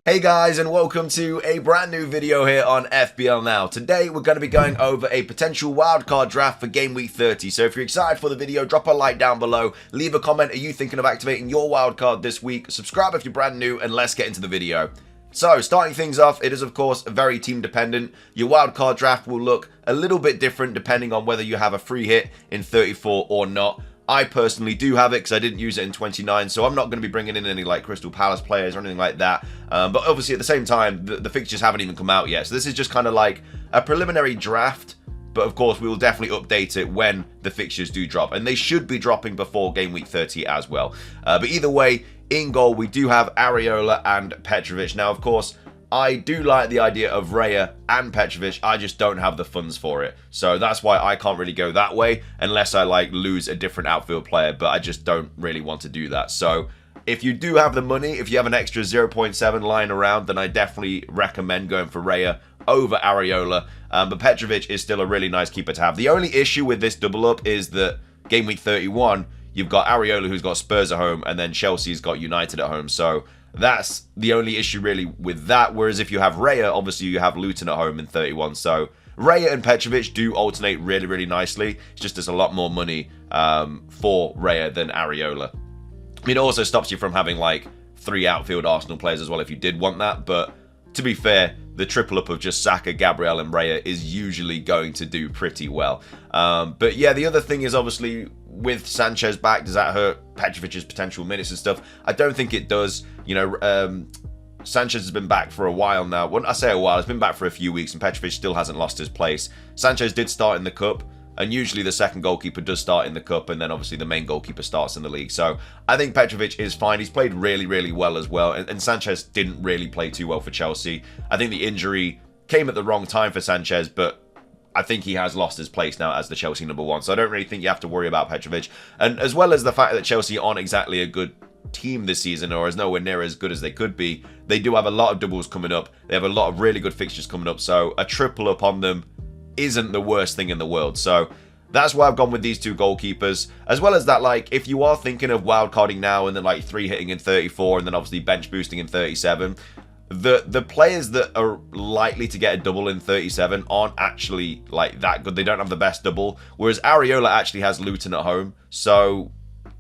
Hey guys, and welcome to a brand new video here on FPL Now. Today we're going to be going over a potential wildcard draft for Game Week 30. So if you're excited for the video, drop a like down below, leave a comment. Are you thinking of activating your wildcard this week? Subscribe if you're brand new, and let's get into the video. So, starting things off, it is of course very team dependent. Your wildcard draft will look a little bit different depending on whether you have a free hit in 34 or not. I personally do have it because I didn't use it in 29, so I'm not going to be bringing in any like Crystal Palace players or anything like that. But obviously at the same time, the fixtures haven't even come out yet. So this is just kind of like a preliminary draft. But of course, we will definitely update it when the fixtures do drop. And they should be dropping before Game Week 30 as well. But either way, in goal, we do have Areola and Petrovic. Now, of course, I do like the idea of Raya and Petrovic. I just don't have the funds for it. So that's why I can't really go that way unless I like lose a different outfield player. But I just don't really want to do that. So if you do have the money, if you have an extra 0.7 lying around, then I definitely recommend going for Raya over Areola. But Petrovic is still a really nice keeper to have. The only issue with this double up is that Game Week 31, you've got Areola who's got Spurs at home, and then Chelsea's got United at home. So that's the only issue really with that. Whereas if you have Raya, obviously you have Luton at home in 31. So Raya and Petrovic do alternate really, really nicely. It's just there's a lot more money for Raya than Areola. I mean, it also stops you from having like 3 outfield Arsenal players as well if you did want that. But to be fair, the triple up of just Saka, Gabriel and Raya is usually going to do pretty well. But yeah, the other thing is obviously with Sanchez back, does that hurt Petrovic's potential minutes and stuff? I don't think it does. You know, Sanchez has been back for a while now. When I say a while, it's been back for a few weeks, and Petrovic still hasn't lost his place. Sanchez did start in the Cup, and usually the second goalkeeper does start in the Cup, and then obviously the main goalkeeper starts in the league. So I think Petrovic is fine. He's played really, really well as well, and Sanchez didn't really play too well for Chelsea. I think the injury came at the wrong time for Sanchez, but I think he has lost his place now as the Chelsea #1. So I don't really think you have to worry about Petrovic. And as well as the fact that Chelsea aren't exactly a good team this season, or is nowhere near as good as they could be, they do have a lot of doubles coming up. They have a lot of really good fixtures coming up. So a triple up on them isn't the worst thing in the world. So that's why I've gone with these 2 goalkeepers. As well as that, like, if you are thinking of wildcarding now and then like 3 hitting in 34 and then obviously bench boosting in 37, the players that are likely to get a double in 37 aren't actually like that good. They don't have the best double, whereas Areola actually has Luton at home. So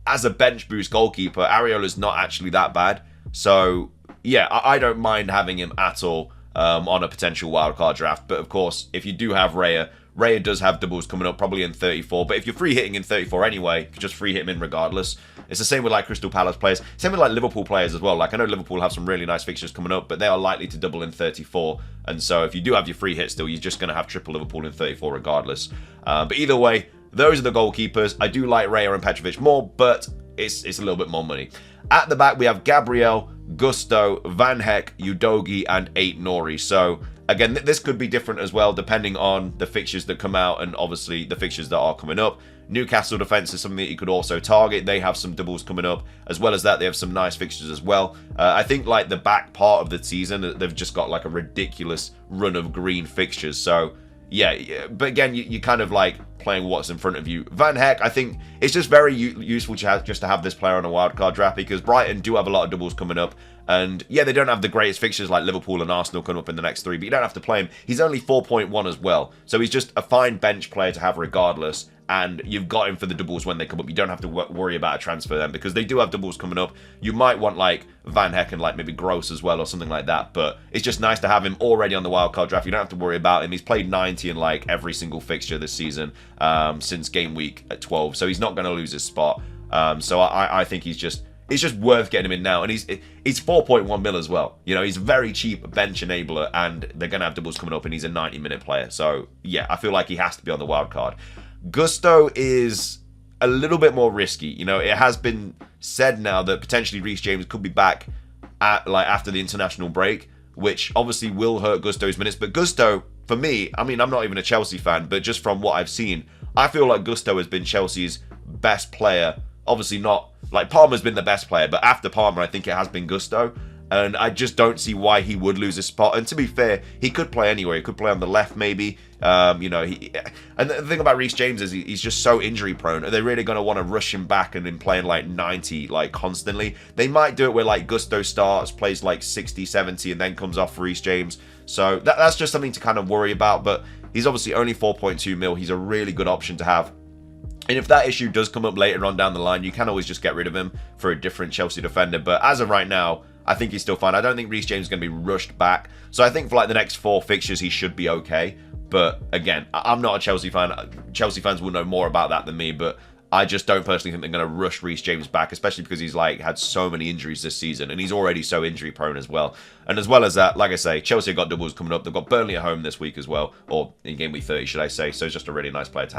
as a bench boost goalkeeper, Areola's not actually that bad. So yeah, I don't mind having him at all on a potential wildcard draft. But of course, if you do have Raya does have doubles coming up probably in 34. But if you're free hitting in 34 anyway, you can just free hit him in regardless. It's the same with like Crystal Palace players. Same with like Liverpool players as well. Like I know Liverpool have some really nice fixtures coming up, but they are likely to double in 34. And so if you do have your free hit still, you're just going to have triple Liverpool in 34 regardless. But either way, those are the goalkeepers. I do like Raya and Petrovic more, but it's a little bit more money. At the back, we have Gabriel, Gusto, Van Heck, Udogi, and 8 Nori. So again, this could be different as well, depending on the fixtures that come out and obviously the fixtures that are coming up. Newcastle defence is something that you could also target. They have some doubles coming up. As well as that, they have some nice fixtures as well. I think like the back part of the season, they've just got like a ridiculous run of green fixtures. So yeah, but again, you kind of like playing what's in front of you. Van Heck, I think it's just very useful to have this player on a wildcard draft because Brighton do have a lot of doubles coming up. And yeah, they don't have the greatest fixtures like Liverpool and Arsenal coming up in the next 3, but you don't have to play him. He's only 4.1 as well. So he's just a fine bench player to have regardless. And you've got him for the doubles when they come up. You don't have to worry about a transfer then because they do have doubles coming up. You might want like Van Heck and like maybe Gross as well or something like that. But it's just nice to have him already on the wildcard draft. You don't have to worry about him. He's played 90 in like every single fixture this season since game week at 12. So he's not going to lose his spot. So I think it's just worth getting him in now. And he's 4.1 mil as well. You know, he's a very cheap bench enabler and they're going to have doubles coming up and he's a 90-minute player. So yeah, I feel like he has to be on the wildcard. Gusto is a little bit more risky. You know, it has been said now that potentially Reece James could be back at like after the international break, which obviously will hurt Gusto's minutes. But Gusto, for me, I mean, I'm not even a Chelsea fan, but just from what I've seen, I feel like Gusto has been Chelsea's best player. Obviously not, like Palmer's been the best player, but after Palmer, I think it has been Gusto. And I just don't see why he would lose his spot. And to be fair, he could play anywhere. He could play on the left, maybe. You know, and the thing about Reece James is he's just so injury prone. Are they really going to want to rush him back and then playing like 90 like constantly? They might do it where like Gusto starts, plays like 60, 70, and then comes off for Reece James. So that's just something to kind of worry about. But he's obviously only 4.2 mil. He's a really good option to have. And if that issue does come up later on down the line, you can always just get rid of him for a different Chelsea defender. But as of right now, I think he's still fine. I don't think Reece James is going to be rushed back. So I think for like the next 4 fixtures, he should be okay. But again, I'm not a Chelsea fan. Chelsea fans will know more about that than me. But I just don't personally think they're going to rush Reece James back, especially because he's like had so many injuries this season. And he's already so injury prone as well. And as well as that, like I say, Chelsea have got doubles coming up. They've got Burnley at home this week as well. Or in game week 30, should I say. So it's just a really nice player to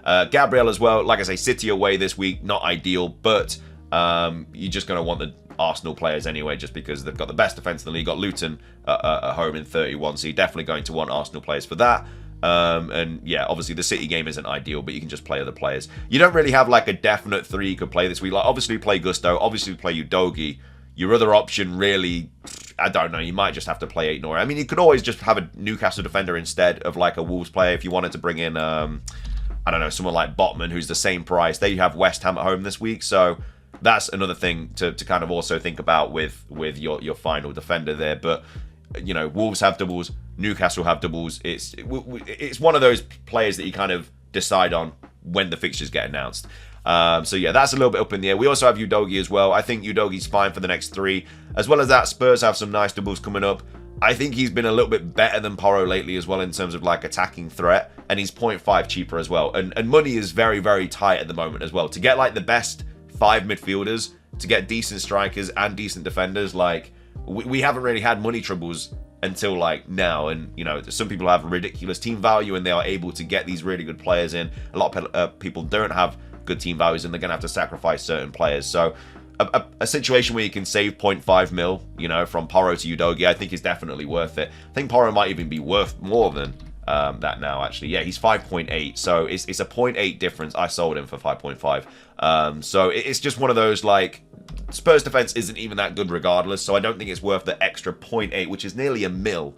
have. Gabriel as well. Like I say, City away this week. Not ideal. But you're just going to want the Arsenal players anyway, just because they've got the best defence in the league. Got Luton at home in 31, so you're definitely going to want Arsenal players for that. And yeah, obviously the City game isn't ideal, but you can just play other players. You don't really have like a definite 3 you could play this week. Like obviously play Gusto, obviously play Udogie. Your other option really, I don't know, you might just have to play Aït-Nouri. I mean, you could always just have a Newcastle defender instead of like a Wolves player if you wanted to bring in, I don't know, someone like Botman who's the same price. They have West Ham at home this week, so that's another thing to kind of also think about with your final defender there. But you know, Wolves have doubles, Newcastle have doubles. It's one of those players that you kind of decide on when the fixtures get announced. So yeah, that's a little bit up in the air. We also have Udogie as well. I think Udogie's fine for the next 3. As well as that, Spurs have some nice doubles coming up. I think he's been a little bit better than Porro lately as well in terms of like attacking threat, and he's 0.5 cheaper as well. And money is very, very tight at the moment as well. To get like the best 5 midfielders, to get decent strikers and decent defenders, like we haven't really had money troubles until like now. And you know, some people have ridiculous team value and they are able to get these really good players in. A lot of people don't have good team values and they're gonna have to sacrifice certain players. So a situation where you can save 0.5 mil, you know, from Porro to Udogie, I think is definitely worth it. I think Porro might even be worth more than that now, actually. Yeah, he's 5.8, so it's a 0.8 difference. I sold him for 5.5. So it's just one of those, like, Spurs defense isn't even that good regardless, so I don't think it's worth the extra 0.8, which is nearly a mil.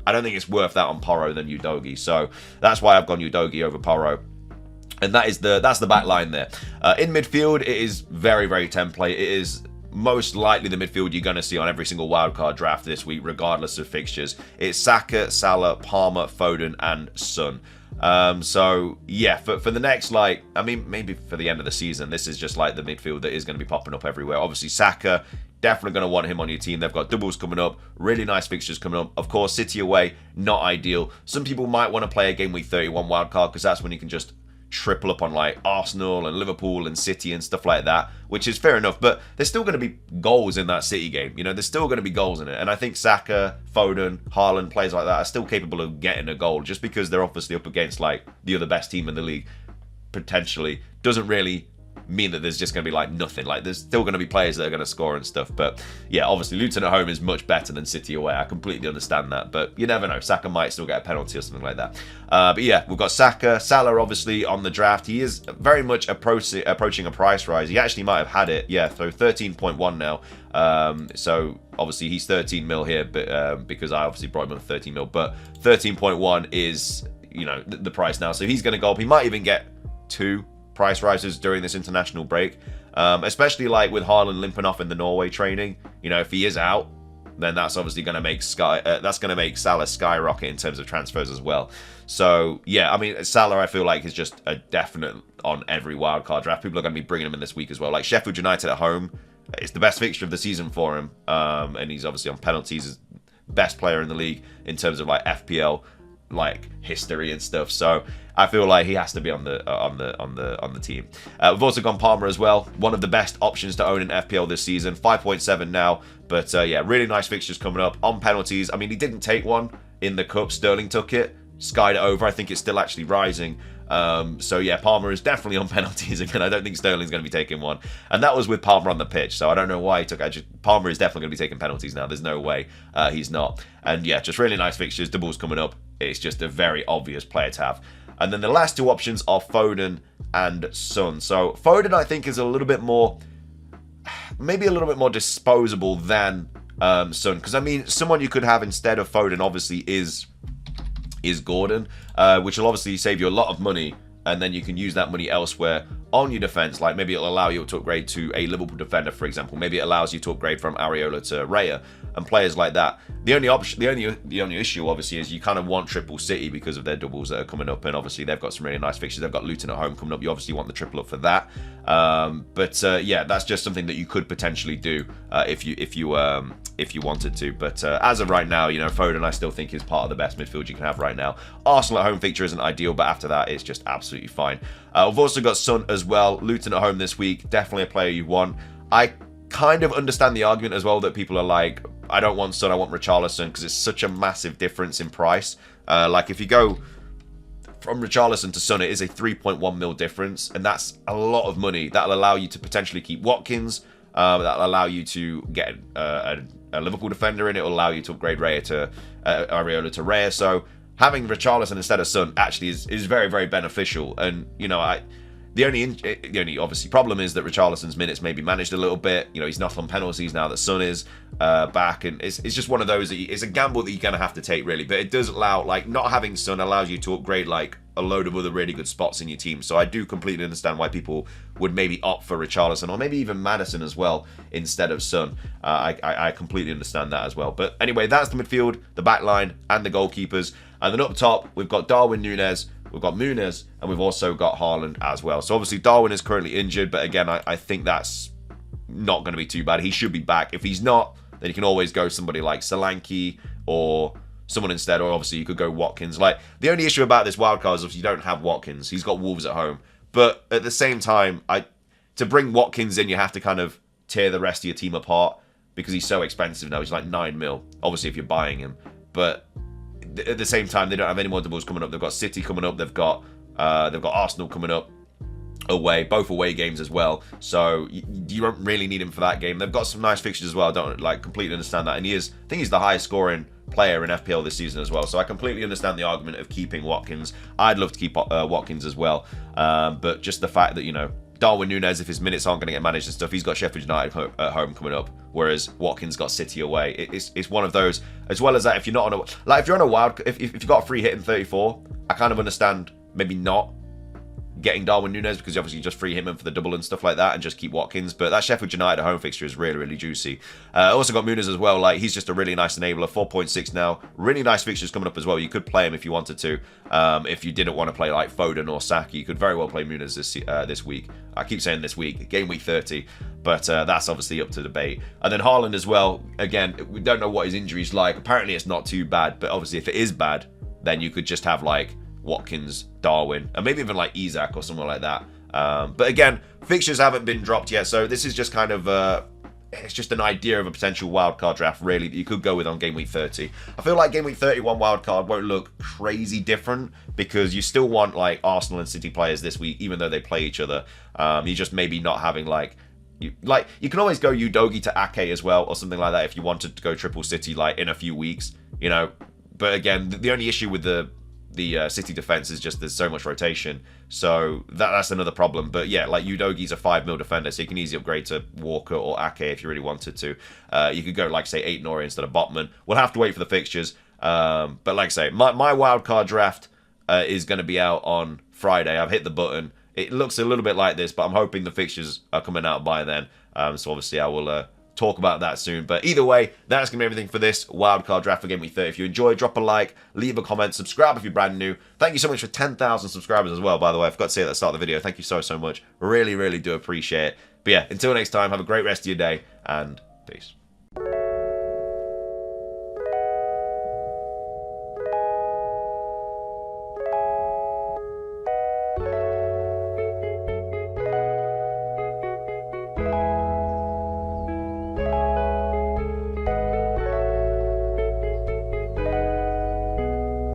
I don't think it's worth that on Porro than Udogie, so that's why I've gone Udogie over Porro. And that's the back line there. In midfield, it is very, very template. It is most likely the midfield you're going to see on every single wildcard draft this week, regardless of fixtures. It's Saka, Salah, Palmer, Foden, and Son. So yeah, for the next, like, I mean, maybe for the end of the season, this is just like the midfield that is going to be popping up everywhere. Obviously, Saka, definitely going to want him on your team. They've got doubles coming up, really nice fixtures coming up. Of course, City away, not ideal. Some people might want to play a game week 31 wildcard because that's when you can just triple up on like Arsenal and Liverpool and City and stuff like that, which is fair enough, but there's still going to be goals in that City game. You know, there's still going to be goals in it, and I think Saka, Foden, Haaland, players like that are still capable of getting a goal. Just because they're obviously up against like the other best team in the league potentially doesn't really mean that there's just going to be like nothing. Like, there's still going to be players that are going to score and stuff. But yeah, obviously Luton at home is much better than City away. I completely understand that, but you never know. Saka might still get a penalty or something like that. But yeah, we've got Saka. Salah obviously on the draft. He is very much approaching a price rise. He actually might have had it. Yeah, so 13.1 now. So obviously he's 13 mil here, but because I obviously brought him on 13 mil. But 13.1 is, you know, the price now. So he's going to go up. He might even get 2 price rises during this international break, especially like with Haaland limping off in the Norway training. You know, if he is out, then that's obviously going to make Salah skyrocket in terms of transfers as well. So yeah, I mean, Salah I feel like is just a definite on every wildcard draft. People are going to be bringing him in this week as well. Like Sheffield United at home, it's the best fixture of the season for him, and he's obviously on penalties, is best player in the league in terms of like FPL like history and stuff. So I feel like he has to be on the team. We've also gone Palmer as well, one of the best options to own in FPL this season. 5.7 now, but yeah, really nice fixtures coming up on penalties. I mean, he didn't take one in the cup. Sterling took it, skied it over. I think it's still actually rising. So yeah, Palmer is definitely on penalties again. I don't think Sterling's going to be taking one, and that was with Palmer on the pitch. So I don't know why he took it. Palmer is definitely going to be taking penalties now. There's no way he's not. And yeah, just really nice fixtures. Doubles coming up. It's just a very obvious player to have. And then the last 2 options are Foden and Son. So Foden, I think, is a little bit more, maybe a little bit more disposable than Son. Because, I mean, someone you could have instead of Foden, obviously, is Gordon, which will obviously save you a lot of money, and then you can use that money elsewhere on your defense. Like, maybe it'll allow you to upgrade to a Liverpool defender, for example. Maybe it allows you to upgrade from Areola to Raya and players like that. The only issue, obviously, is you kind of want triple City because of their doubles that are coming up, and obviously they've got some really nice fixtures. They've got Luton at home coming up. You obviously want the triple up for that. Yeah, that's just something that you could potentially do if you wanted to. But as of right now, you know, Foden I still think is part of the best midfield you can have right now. Arsenal at home fixture isn't ideal, but after that it's just absolutely fine. We've also got Son as well. Luton at home this week, definitely a player you want. I kind of understand the argument as well that people are like, I don't want Son, I want Richarlison, because it's such a massive difference in price. Like if you go from Richarlison to Son, it is a 3.1 mil difference, and that's a lot of money. That'll allow you to potentially keep Watkins. That'll allow you to get a Liverpool defender in. It will allow you to upgrade Raya to Areola to Raya. So having Richarlison instead of Son actually is very, very beneficial. And you know, the only obviously problem is that Richarlison's minutes may be managed a little bit. You know, he's not on penalties now that Son is back, and it's just one of those that it's a gamble that you're gonna have to take, really. But it does allow, like, not having Son allows you to upgrade like a load of other really good spots in your team. So I do completely understand why people would maybe opt for Richarlison or maybe even Maddison as well instead of Son. I completely understand that as well. But anyway, that's the midfield, the back line, and the goalkeepers. And then up top, we've got Darwin Núñez, we've got Muniz, and we've also got Haaland as well. So obviously Darwin is currently injured, but again, I think that's not going to be too bad. He should be back. If he's not, then you can always go somebody like Solanke or someone instead, or obviously you could go Watkins. Like, the only issue about this wildcard is obviously you don't have Watkins. He's got Wolves at home. But at the same time, to bring Watkins in, you have to kind of tear the rest of your team apart because he's so expensive now. He's like 9 mil, obviously, if you're buying him. But at the same time, they don't have any more doubles coming up. They've got City coming up. They've got Arsenal coming up away, both away games as well. So you don't really need him for that game. They've got some nice fixtures as well. I don't completely understand that. And I think he's the highest scoring player in FPL this season as well. So I completely understand the argument of keeping Watkins. I'd love to keep Watkins as well. But just the fact that, you know, Darwin Núñez, if his minutes aren't going to get managed and stuff, he's got Sheffield United at home coming up, whereas Watkins got City away. It's one of those. As well as that, if you're not on a, if you're on a wild, if you've got a free hit in 34, I kind of understand maybe not getting Darwin Núñez because you obviously just free him in for the double and stuff like that and just keep Watkins. But that Sheffield United home fixture is really, really juicy. Also got Muniz as well. Like, he's just a really nice enabler. 4.6 now. Really nice fixtures coming up as well. You could play him if you wanted to. If you didn't want to play like Foden or Saka, you could very well play Muniz this week. I keep saying this week, game week 30. But that's obviously up to debate. And then Haaland as well. Again, we don't know what his injury's like. Apparently it's not too bad. But obviously if it is bad, then you could just have like Watkins, Darwin, and maybe even like Isak or someone like that. But again, fixtures haven't been dropped yet, so this is just kind of it's just an idea of a potential wildcard draft, really, that you could go with on game week 30. I feel like game week 31 wildcard won't look crazy different because you still want like Arsenal and City players this week, even though they play each other. You just maybe not having like you can always go Udogi to Ake as well or something like that if you wanted to go triple City like in a few weeks, you know. But again, the only issue with the City defense is just there's so much rotation, so that's another problem. But yeah, like Udogi's a 5 mil defender, so you can easily upgrade to Walker or Ake if you really wanted to. You could go like say 8 Nori instead of Botman. We'll have to wait for the fixtures, but like I say, my wildcard draft is going to be out on Friday. I've hit the button. It looks a little bit like this, but I'm hoping the fixtures are coming out by then. So obviously I will talk about that soon. But either way, that's going to be everything for this wildcard draft for Game Week 30. If you enjoyed, drop a like, leave a comment, subscribe if you're brand new. Thank you so much for 10,000 subscribers as well, by the way. I forgot to say that at the start of the video. Thank you so, so much. Really, really do appreciate it. But yeah, until next time, have a great rest of your day, and peace.